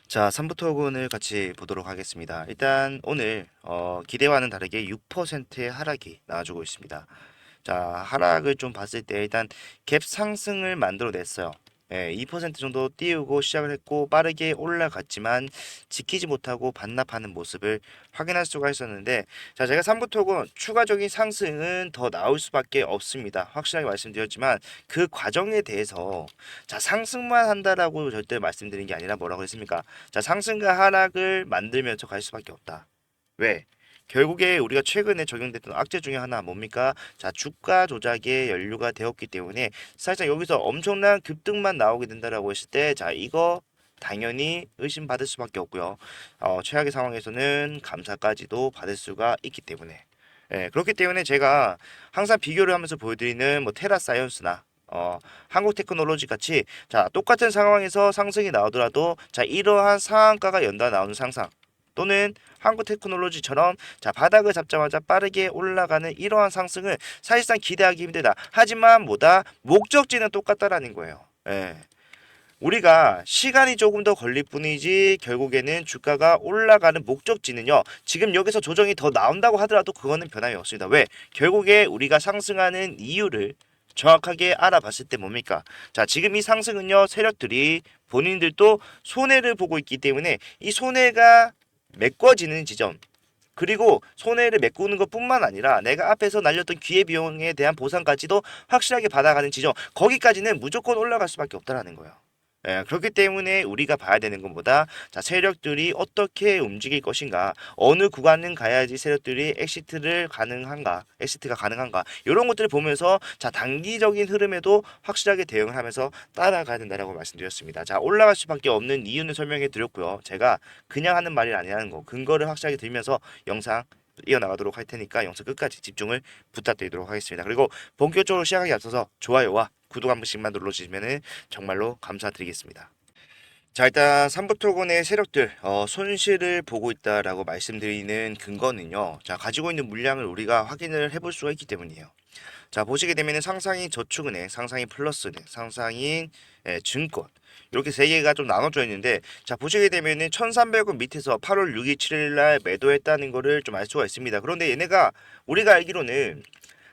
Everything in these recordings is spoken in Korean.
자, 3부 토큰을 같이 보도록 하겠습니다. 일단 오늘 기대와는 다르게 6%의 하락이 나와주고 있습니다. 자, 하락을 좀 봤을 때 일단 갭 상승을 만들어냈어요. 예, 2% 정도 띄우고 시작을 했고 빠르게 올라갔지만 지키지 못하고 반납하는 모습을 확인할 수가 있었는데, 자, 제가 3부 토큰 추가적인 상승은 더 나올 수밖에 없습니다. 확실하게 말씀드렸지만 그 과정에 대해서 자, 상승만 한다라고 절대 말씀드린 게 아니라 뭐라고 했습니까? 자, 상승과 하락을 만들면서 갈 수밖에 없다. 왜? 결국에 우리가 최근에 적용됐던 악재 중에 하나 뭡니까? 자, 주가 조작에 연루가 되었기 때문에 사실상 여기서 엄청난 급등만 나오게 된다라고 했을 때, 자, 이거 당연히 의심받을 수밖에 없고요. 최악의 상황에서는 감사까지도 받을 수가 있기 때문에. 예, 그렇기 때문에 제가 항상 비교를 하면서 보여드리는 뭐 테라사이언스나 한국테크놀로지 같이 자, 똑같은 상황에서 상승이 나오더라도 자, 이러한 상한가가 연달아 나오는 상상 또는 한국테크놀로지처럼 자, 바닥을 잡자마자 빠르게 올라가는 이러한 상승을 사실상 기대하기 힘들다. 하지만 뭐다? 목적지는 똑같다라는 거예요. 예. 우리가 시간이 조금 더 걸릴 뿐이지 결국에는 주가가 올라가는 목적지는요. 지금 여기서 조정이 더 나온다고 하더라도 그거는 변함이 없습니다. 왜? 결국에 우리가 상승하는 이유를 정확하게 알아봤을 때 뭡니까? 자, 지금 이 상승은요. 세력들이 본인들도 손해를 보고 있기 때문에 이 손해가 메꿔지는 지점, 그리고 손해를 메꾸는 것뿐만 아니라 내가 앞에서 날렸던 기회비용에 대한 보상까지도 확실하게 받아가는 지점, 거기까지는 무조건 올라갈 수밖에 없다라는 거예요. 예, 그렇기 때문에 우리가 봐야 되는 것보다 자, 세력들이 어떻게 움직일 것인가, 어느 구간은 가야지 세력들이 엑시트가 가능한가, 이런 것들을 보면서 자, 단기적인 흐름에도 확실하게 대응을 하면서 따라가야 된다라고 말씀드렸습니다. 자, 올라갈 수밖에 없는 이유는 설명해 드렸고요. 제가 그냥 하는 말이 아니라는 거, 근거를 확실하게 들면서 영상 이어나가도록 할 테니까 영상 끝까지 집중을 부탁드리도록 하겠습니다. 그리고 본격적으로 시작하기 앞서서 좋아요와 구독 한 번씩만 눌러주시면 정말로 감사드리겠습니다. 자, 일단 삼부토건의 세력들 손실을 보고 있다라고 말씀드리는 근거는요. 자, 가지고 있는 물량을 우리가 확인을 해볼 수가 있기 때문이에요. 자, 보시게 되면은 상상인 저축은행, 상상인 플러스은행, 상상인 증권, 이렇게 세 개가 좀 나눠져 있는데, 자, 보시게 되면은 1,300원 밑에서 8월 6일 7일 날 매도했다는 거를 좀 알 수가 있습니다. 그런데 얘네가 우리가 알기로는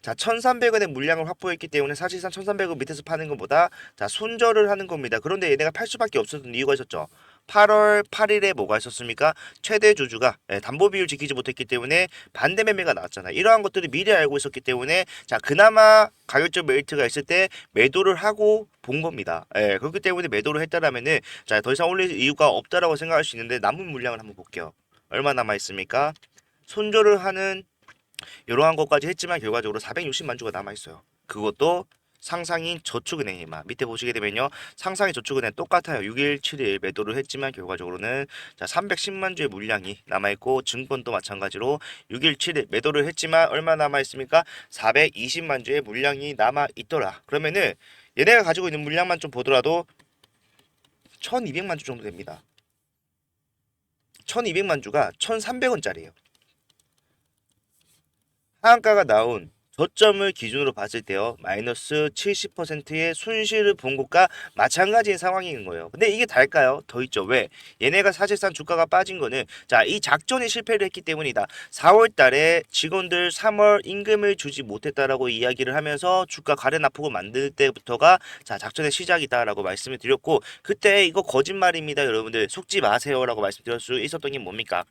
자, 1,300원의 물량을 확보했기 때문에 사실상 1,300원 밑에서 파는 것보다 자, 손절을 하는 겁니다. 그런데 얘네가 팔 수밖에 없었던 이유가 있었죠. 8월 8일에 뭐가 있었습니까? 최대 주주가 담보 비율 지키지 못했기 때문에 반대 매매가 나왔잖아요. 이러한 것들을 미리 알고 있었기 때문에 자, 그나마 가격적 메리트가 있을 때 매도를 하고 본 겁니다. 그렇기 때문에 매도를 했다라면은 자, 더 이상 올릴 이유가 없다라고 생각할 수 있는데 남은 물량을 한번 볼게요. 얼마 남아 있습니까? 손절을 하는 이러한 것까지 했지만 결과적으로 460만 주가 남아 있어요. 그것도 상상인 저축은행에만. 밑에 보시게 되면요, 상상인 저축은행 똑같아요. 6일 7일 매도를 했지만 결과적으로는 자, 310만 주의 물량이 남아 있고, 증권도 마찬가지로 6일 7일 매도를 했지만 얼마 남아 있습니까? 420만 주의 물량이 남아 있더라. 그러면은 얘네가 가지고 있는 물량만 좀 보더라도 1200만 주 정도 됩니다. 1200만 주가 1300원짜리예요. 하한가가 나온 저점을 기준으로 봤을 때요, 마이너스 70%의 손실을 본 것과 마찬가지인 상황인 거예요. 근데 이게 달까요? 더 있죠. 왜? 얘네가 사실상 주가가 빠진 거는 자, 이 작전이 실패를 했기 때문이다. 4월 달에 직원들 3월 임금을 주지 못했다라고 이야기를 하면서 주가 가래나프고 만들 때부터가 자, 작전의 시작이다라고 말씀을 드렸고, 그때 이거 거짓말입니다. 여러분들 속지 마세요라고 말씀드릴 수 있었던 게 뭡니까?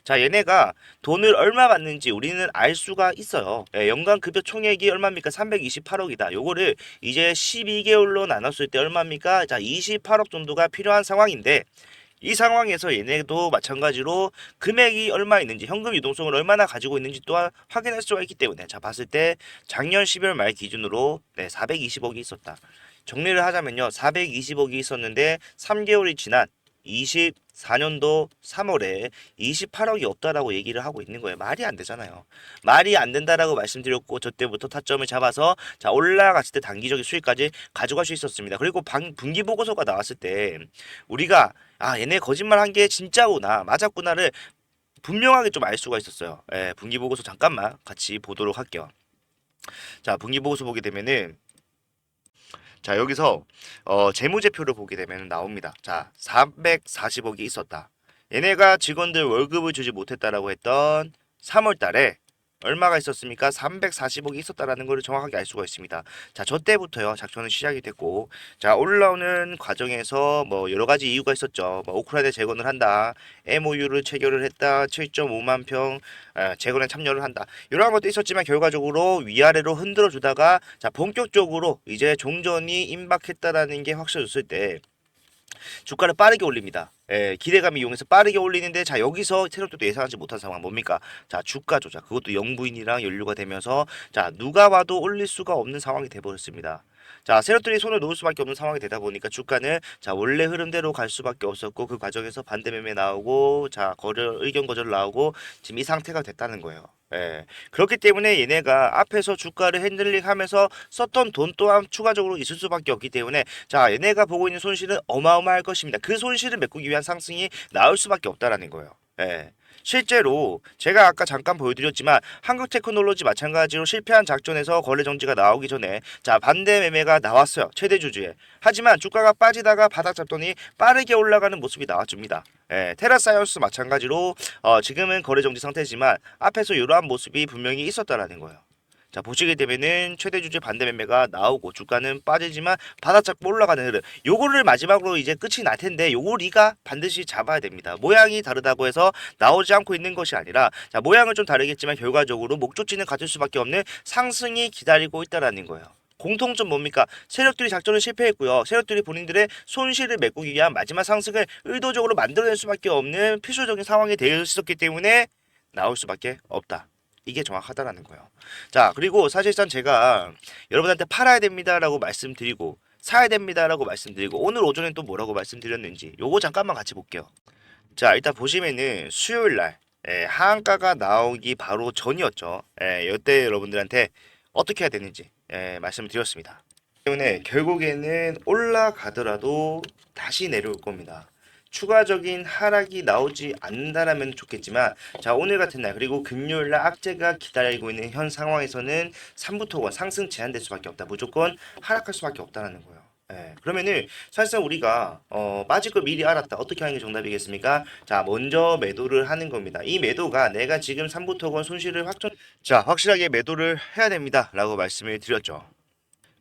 자, 얘네가 돈을 얼마 받는지 우리는 알 수가 있어요. 연간 급여 총액이 얼마입니까? 328억이다. 요거를 이제 12개월로 나눴을 때 얼마입니까? 자, 28억 정도가 필요한 상황인데, 이 상황에서 얘네도 마찬가지로 금액이 얼마 있는지, 현금 유동성을 얼마나 가지고 있는지 또한 확인할 수가 있기 때문에 자, 봤을 때 작년 12월 말 기준으로 420억이 있었다. 정리를 하자면요, 420억이 있었는데 3개월이 지난 24년도 3월에 28억이 없다라고 얘기를 하고 있는 거예요. 말이 안 되잖아요. 말이 안 된다라고 말씀드렸고, 저 때부터 타점을 잡아서 자, 올라갔을 때 단기적인 수익까지 가져갈 수 있었습니다. 그리고 분기 보고서가 나왔을 때 우리가 얘네 거짓말 한 게 진짜구나, 맞았구나를 분명하게 좀 알 수가 있었어요. 분기 보고서 잠깐만 같이 보도록 할게요. 자, 분기 보고서 보게 되면은 자, 여기서 재무제표를 보게 되면 나옵니다. 자, 340억이 있었다. 얘네가 직원들 월급을 주지 못했다라고 했던 3월 달에 얼마가 있었습니까? 340억이 있었다라는 것을 정확하게 알 수가 있습니다. 자, 저 때부터요, 작전은 시작이 됐고, 자, 올라오는 과정에서 뭐 여러 가지 이유가 있었죠. 뭐 우크라이나 재건을 한다, MOU를 체결을 했다, 7.5만 평 재건에 참여를 한다. 이러한 것도 있었지만 결과적으로 위아래로 흔들어 주다가 자, 본격적으로 이제 종전이 임박했다라는 게 확실해졌을 때 주가를 빠르게 올립니다. 예, 기대감 이용해서 빠르게 올리는데 자 여기서 세력들도 예상하지 못한 상황 뭡니까? 자 주가 조작 그것도 영부인이랑 연루가 되면서 자 누가 봐도 올릴 수가 없는 상황이 돼버렸습니다. 자 세력들이 손을 놓을 수밖에 없는 상황이 되다 보니까 주가는 자 원래 흐름대로 갈 수밖에 없었고 그 과정에서 반대 매매 나오고 자 거래 의견 거절 나오고 지금 이 상태가 됐다는 거예요. 예. 그렇기 때문에 얘네가 앞에서 주가를 핸들링하면서 썼던 돈 또한 추가적으로 있을 수밖에 없기 때문에 자 얘네가 보고 있는 손실은 어마어마할 것입니다. 그 손실을 메꾸기 위한 상승이 나올 수밖에 없다라는 거예요. 예. 실제로 제가 아까 잠깐 보여드렸지만 한국테크놀로지 마찬가지로 실패한 작전에서 거래 정지가 나오기 전에 자 반대 매매가 나왔어요. 최대 주주에. 하지만 주가가 빠지다가 바닥 잡더니 빠르게 올라가는 모습이 나와줍니다. 예, 테라사이언스 마찬가지로 지금은 거래 정지 상태지만 앞에서 이러한 모습이 분명히 있었다라는 거예요. 자 보시게 되면은 최대 주주 반대 매매가 나오고 주가는 빠지지만 바닥 잡고 올라가는 흐름 요거를 마지막으로 이제 끝이 날 텐데 요거 리가 반드시 잡아야 됩니다. 모양이 다르다고 해서 나오지 않고 있는 것이 아니라 자 모양은 좀 다르겠지만 결과적으로 목적지는 같을 수밖에 없는 상승이 기다리고 있다라는 거예요. 공통점 뭡니까? 세력들이 작전을 실패했고요. 세력들이 본인들의 손실을 메꾸기 위한 마지막 상승을 의도적으로 만들어낼 수밖에 없는 필수적인 상황이 되어 있었기 때문에 나올 수밖에 없다. 이게 정확하다라는 거예요. 자, 그리고 사실상 제가 여러분한테 팔아야 됩니다라고 말씀드리고 사야 됩니다라고 말씀드리고 오늘 오전에 또 뭐라고 말씀드렸는지 요거 잠깐만 같이 볼게요. 자, 일단 보시면은 수요일 날 하한가가 나오기 바로 전이었죠. 이때 여러분들한테 어떻게 해야 되는지 말씀을 드렸습니다. 때문에 결국에는 올라가더라도 다시 내려올 겁니다. 추가적인 하락이 나오지 않는다라면 좋겠지만 자 오늘 같은 날 그리고 금요일 날 악재가 기다리고 있는 현 상황에서는 3부토가 상승 제한될 수밖에 없다. 무조건 하락할 수밖에 없다라는 거예요. 그러면은 사실상 우리가 빠질 걸 미리 알았다. 어떻게 하는 게 정답이겠습니까? 자 먼저 매도를 하는 겁니다. 이 매도가 내가 지금 3부토건 손실을 확실하게 매도를 해야 됩니다라고 말씀을 드렸죠.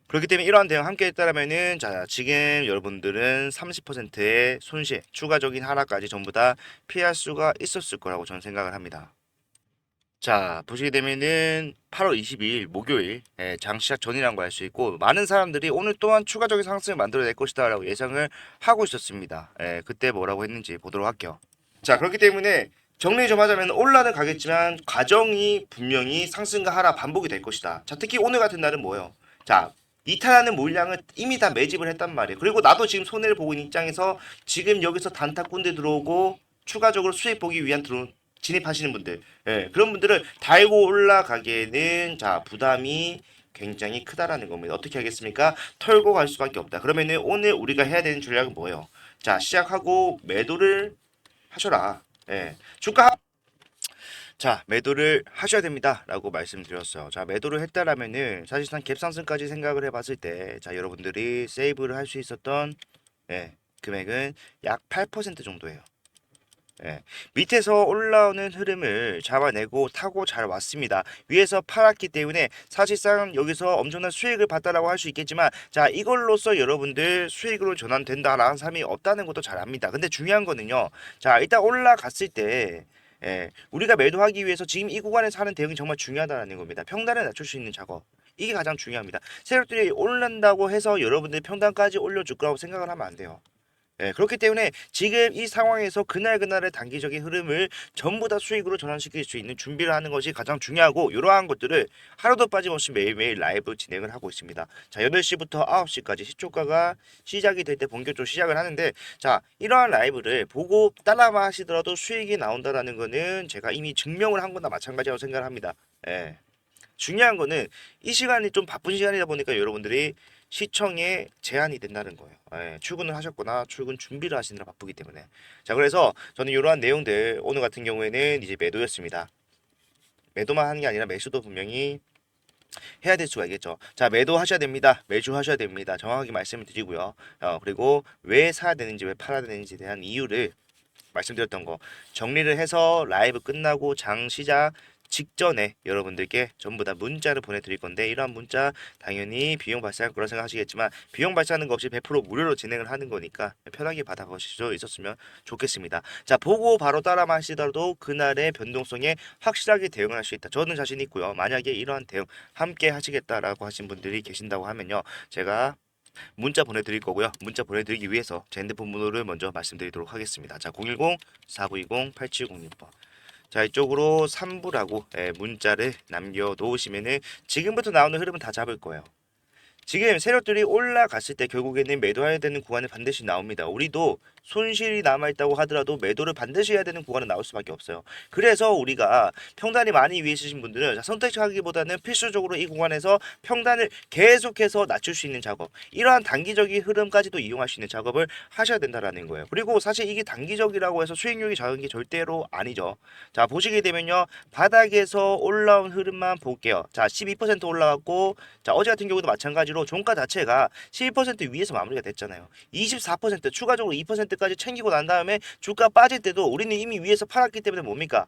그렇기 때문에 이러한 대응 함께 했다라면은 자 지금 여러분들은 30%의 손실 추가적인 하락까지 전부 다 피할 수가 있었을 거라고 저는 생각을 합니다. 자 보시게 되면은 8월 22일 목요일 장 시작 전이라고 할 수 있고 많은 사람들이 오늘 또한 추가적인 상승을 만들어낼 것이다 라고 예상을 하고 있었습니다. 그때 뭐라고 했는지 보도록 할게요. 자 그렇기 때문에 정리 좀 하자면 올라는 가겠지만 과정이 분명히 상승과 하락 반복이 될 것이다. 자 특히 오늘 같은 날은 뭐예요? 자 이탈하는 물량을 이미 다 매집을 했단 말이에요. 그리고 나도 지금 손해를 보고 있는 입장에서 지금 여기서 단타꾼들 들어오고 추가적으로 수익 보기 위한 진입하시는 분들 그런 분들을 달고 올라가기에는 자 부담이 굉장히 크다라는 겁니다. 어떻게 하겠습니까? 털고 갈 수밖에 없다. 그러면은 오늘 우리가 해야 되는 전략은 뭐예요? 자 시작하고 매도를 하셔라. 주가 자 매도를 하셔야 됩니다 라고 말씀드렸어요. 자 매도를 했다라면은 사실상 갭상승까지 생각을 해봤을 때 자 여러분들이 세이브를 할 수 있었던 금액은 약 8% 정도예요. 밑에서 올라오는 흐름을 잡아내고 타고 잘 왔습니다. 위에서 팔았기 때문에 사실상 여기서 엄청난 수익을 봤다라고 할 수 있겠지만 자 이걸로써 여러분들 수익으로 전환된다라는 사람이 없다는 것도 잘 압니다. 근데 중요한 거는요. 자 일단 올라갔을 때 우리가 매도하기 위해서 지금 이 구간에서 하는 대응이 정말 중요하다는 겁니다. 평단을 낮출 수 있는 작업. 이게 가장 중요합니다. 세력들이 오른다고 해서 여러분들 평단까지 올려줄 거라고 생각을 하면 안 돼요. 그렇기 때문에 지금 이 상황에서 그날그날의 단기적인 흐름을 전부 다 수익으로 전환시킬 수 있는 준비를 하는 것이 가장 중요하고 이러한 것들을 하루도 빠짐없이 매일매일 라이브 진행을 하고 있습니다. 자 8시부터 9시까지 시초가가 시작이 될 때 본격적으로 시작을 하는데 자 이러한 라이브를 보고 따라만 하시더라도 수익이 나온다는 거는 제가 이미 증명을 한 거나 마찬가지라고 생각을 합니다. 중요한 거는 이 시간이 좀 바쁜 시간이다 보니까 여러분들이 시청에 제한이 된다는 거예요. 출근을 하셨거나 출근 준비를 하시느라 바쁘기 때문에. 자, 그래서 저는 이러한 내용들 오늘 같은 경우에는 이제 매도였습니다. 매도만 하는 게 아니라 매수도 분명히 해야 될 수가 있겠죠. 자, 매도하셔야 됩니다. 매주 하셔야 됩니다. 정확하게 말씀을 드리고요. 그리고 왜 사야 되는지, 왜 팔아야 되는지에 대한 이유를 말씀드렸던 거 정리를 해서 라이브 끝나고 장 시작 직전에 여러분들께 전부 다 문자를 보내드릴 건데, 이러한 문자 당연히 비용 발생할 거라 생각하시겠지만 비용 발생하는 거 없이 100% 무료로 진행을 하는 거니까 편하게 받아보실 수 있었으면 좋겠습니다. 자, 보고 바로 따라만 하시더라도 그날의 변동성에 확실하게 대응을 할 수 있다. 저는 자신 있고요. 만약에 이러한 대응 함께 하시겠다라고 하신 분들이 계신다고 하면요, 제가 문자 보내드릴 거고요. 문자 보내드리기 위해서 제 핸드폰 번호를 먼저 말씀드리도록 하겠습니다. 자, 010-4920-8706번. 자, 이쪽으로 3부라고 문자를 남겨놓으시면은 지금부터 나오는 흐름은 다 잡을 거예요. 지금 세력들이 올라갔을 때 결국에는 매도해야 되는 구간이 반드시 나옵니다. 우리도 손실이 남아있다고 하더라도 매도를 반드시 해야 되는 구간은 나올 수밖에 없어요. 그래서 우리가 평단이 많이 위에 있으신 분들은 선택하기보다는 필수적으로 이 구간에서 평단을 계속해서 낮출 수 있는 작업, 이러한 단기적인 흐름까지도 이용할 수 있는 작업을 하셔야 된다라는 거예요. 그리고 사실 이게 단기적이라고 해서 수익률이 작은 게 절대로 아니죠. 자, 보시게 되면요, 바닥에서 올라온 흐름만 볼게요. 자, 12% 올라갔고, 자, 어제 같은 경우도 마찬가지로 종가 자체가 12% 위에서 마무리가 됐잖아요. 24% 추가적으로 2%까지 챙기고 난 다음에 주가 빠질 때도 우리는 이미 위에서 팔았기 때문에 뭡니까?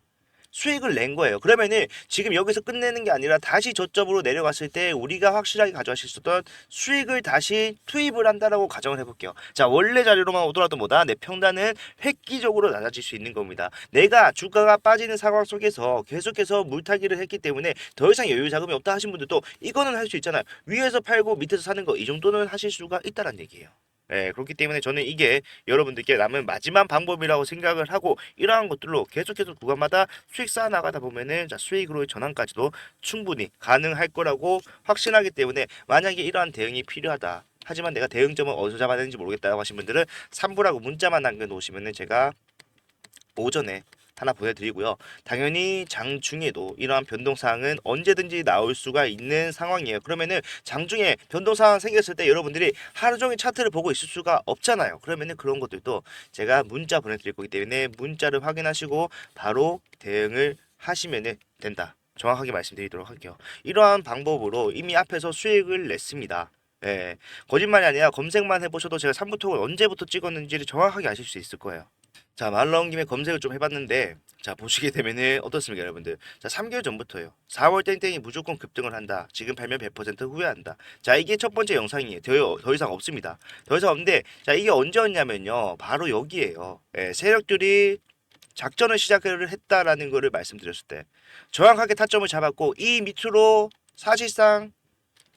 수익을 낸 거예요. 그러면은 지금 여기서 끝내는 게 아니라 다시 저점으로 내려갔을 때 우리가 확실하게 가져가실 수 있었던 수익을 다시 투입을 한다라고 가정을 해볼게요. 자, 원래 자리로만 오더라도 뭐다? 내 평단은 획기적으로 낮아질 수 있는 겁니다. 내가 주가가 빠지는 상황 속에서 계속해서 물타기를 했기 때문에 더 이상 여유 자금이 없다 하신 분들도 이거는 할 수 있잖아요. 위에서 팔고 밑에서 사는 거, 이 정도는 하실 수가 있다는 얘기예요. 네, 그렇기 때문에 저는 이게 여러분들께 남은 마지막 방법이라고 생각을 하고, 이러한 것들로 계속해서 구간마다 수익 쌓아 나가다 보면은 자, 수익으로의 전환까지도 충분히 가능할 거라고 확신하기 때문에, 만약에 이러한 대응이 필요하다, 하지만 내가 대응점을 어디서 잡아야 되는지 모르겠다고 하신 분들은 3부라고 문자만 남겨놓으시면은 제가 오전에 하나 보내드리고요. 당연히 장중에도 이러한 변동사항은 언제든지 나올 수가 있는 상황이에요. 그러면은 장중에 변동사항 생겼을 때 여러분들이 하루 종일 차트를 보고 있을 수가 없잖아요. 그러면은 그런 것들도 제가 문자 보내드릴 거기 때문에 문자를 확인하시고 바로 대응을 하시면은 된다. 정확하게 말씀드리도록 할게요. 이러한 방법으로 이미 앞에서 수익을 냈습니다. 예, 거짓말이 아니라 검색만 해보셔도 제가 3부톡을 언제부터 찍었는지를 정확하게 아실 수 있을 거예요. 자, 말 나온 김에 검색을 좀 해봤는데, 자, 보시게 되면은 어떻습니까, 여러분들? 자, 3개월 전부터요. 4월 땡땡이 무조건 급등을 한다. 지금 팔면 100% 후회한다. 자, 이게 첫 번째 영상이에요. 더 이상 없습니다. 더 이상 없는데, 자, 이게 언제였냐면요, 바로 여기에요. 예, 세력들이 작전을 시작을 했다라는 거를 말씀드렸을 때 정확하게 타점을 잡았고, 이 밑으로 사실상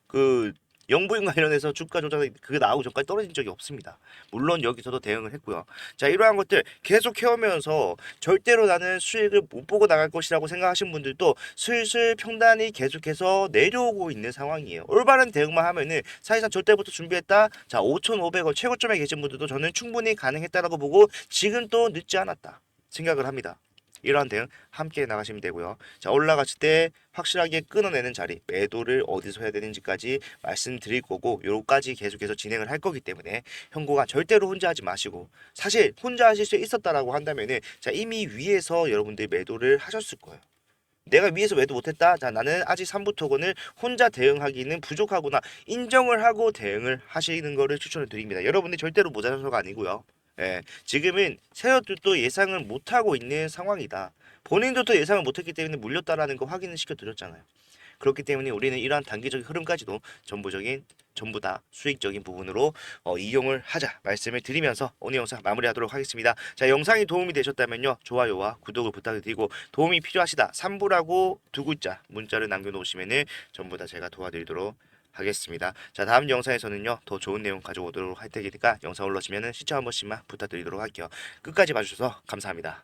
그 영부인 관련해서 주가 조작이 그게 나오기 전까지 떨어진 적이 없습니다. 물론 여기서도 대응을 했고요. 자, 이러한 것들 계속 해오면서 절대로 나는 수익을 못 보고 나갈 것이라고 생각하신 분들도 슬슬 평단이 계속해서 내려오고 있는 상황이에요. 올바른 대응만 하면은 사실상 절대부터 준비했다. 자, 5,500원 최고점에 계신 분들도 저는 충분히 가능했다라고 보고 지금 또 늦지 않았다 생각을 합니다. 이러한 대응 함께 나가시면 되고요. 자, 올라갔을 때 확실하게 끊어내는 자리, 매도를 어디서 해야 되는지까지 말씀드릴 거고, 요까지 계속해서 진행을 할 거기 때문에 현고가 절대로 혼자 하지 마시고, 사실 혼자 하실 수 있었다라고 한다면은 자, 이미 위에서 여러분들이 매도를 하셨을 거예요. 내가 위에서 매도 못했다. 자, 나는 아직 3부 토건을 혼자 대응하기는 부족하구나 인정을 하고 대응을 하시는 거를 추천을 드립니다. 여러분들 절대로 모자라서가 아니고요. 예, 지금은 세력들도 예상을 못하고 있는 상황이다. 본인도 또 예상을 못했기 때문에 물렸다라는 거 확인을 시켜드렸잖아요. 그렇기 때문에 우리는 이러한 단기적인 흐름까지도 전부 다 수익적인 부분으로 이용을 하자 말씀을 드리면서 오늘 영상 마무리하도록 하겠습니다. 자, 영상이 도움이 되셨다면요, 좋아요와 구독을 부탁드리고, 도움이 필요하시다 3부라고 두 글자 문자를 남겨놓으시면은 전부 다 제가 도와드리도록 하겠습니다. 자, 다음 영상에서는요, 더 좋은 내용 가져오도록 할 테니까 영상 올라오시면은 시청 한 번씩만 부탁드리도록 할게요. 끝까지 봐주셔서 감사합니다.